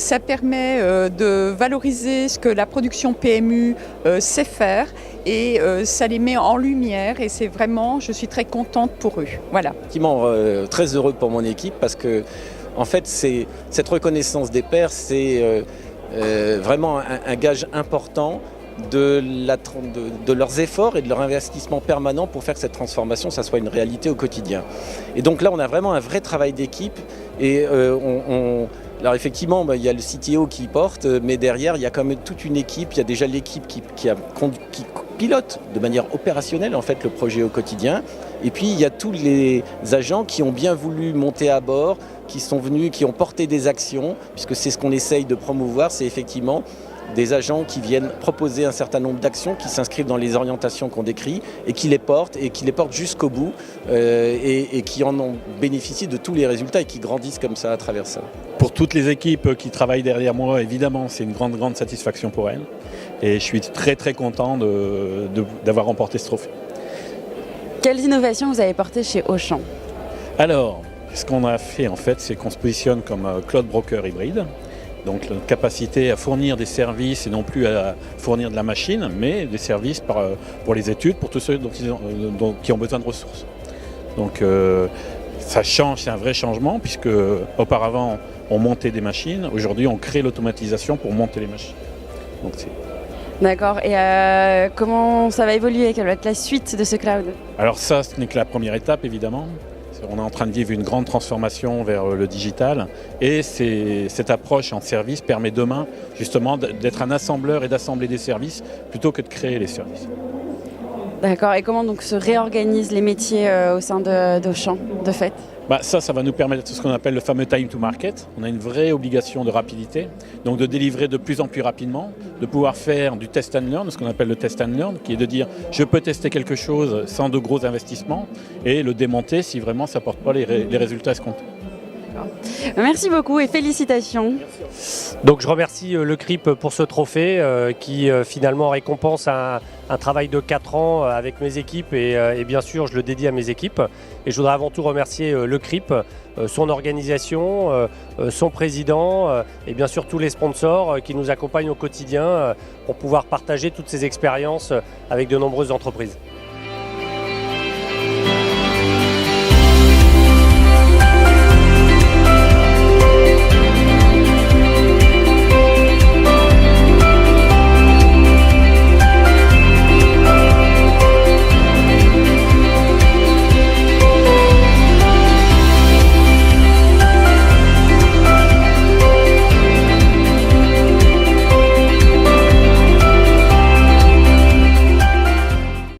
Ça permet de valoriser ce que la production PMU sait faire et ça les met en lumière et c'est vraiment, je suis très contente pour eux. Voilà. Effectivement, très heureux pour mon équipe parce que en fait, cette reconnaissance des pairs, c'est vraiment un gage important de leurs efforts et de leur investissement permanent pour faire que cette transformation, ça soit une réalité au quotidien. Et donc là, on a vraiment un vrai travail d'équipe et alors effectivement, il y a le CTO qui porte, mais derrière, il y a quand même toute une équipe. Il y a déjà l'équipe qui pilote de manière opérationnelle en fait le projet au quotidien. Et puis il y a tous les agents qui ont bien voulu monter à bord, qui sont venus, qui ont porté des actions, puisque c'est ce qu'on essaye de promouvoir, c'est effectivement des agents qui viennent proposer un certain nombre d'actions qui s'inscrivent dans les orientations qu'on décrit et qui les portent jusqu'au bout et qui en ont bénéficié de tous les résultats et qui grandissent comme ça à travers ça. Pour toutes les équipes qui travaillent derrière moi, évidemment, c'est une grande satisfaction pour elles. Et je suis très content d'avoir remporté ce trophée. Quelles innovations vous avez portées chez Auchan ? Alors, ce qu'on a fait en fait, c'est qu'on se positionne comme cloud broker hybride. Donc la capacité à fournir des services et non plus à fournir de la machine, mais des services pour les études, pour tous ceux qui ont besoin de ressources. Donc ça change, c'est un vrai changement puisque auparavant on montait des machines, aujourd'hui on crée l'automatisation pour monter les machines. Donc, D'accord, et comment ça va évoluer? Quelle va être la suite de ce cloud? Alors ça, ce n'est que la première étape évidemment. On est en train de vivre une grande transformation vers le digital et cette approche en service permet demain justement d'être un assembleur et d'assembler des services plutôt que de créer les services. D'accord, et comment donc se réorganisent les métiers au sein d'Auchan de fait? Ça va nous permettre ce qu'on appelle le fameux time to market. On a une vraie obligation de rapidité, donc de délivrer de plus en plus rapidement, de pouvoir faire du test and learn, ce qu'on appelle le test and learn, qui est de dire je peux tester quelque chose sans de gros investissements et le démonter si vraiment ça ne porte pas les résultats escomptés. Merci beaucoup et félicitations. Donc je remercie le CRIP pour ce trophée qui finalement récompense un travail de 4 ans avec mes équipes et bien sûr je le dédie à mes équipes. Et je voudrais avant tout remercier le CRIP, son organisation, son président et bien sûr tous les sponsors qui nous accompagnent au quotidien pour pouvoir partager toutes ces expériences avec de nombreuses entreprises.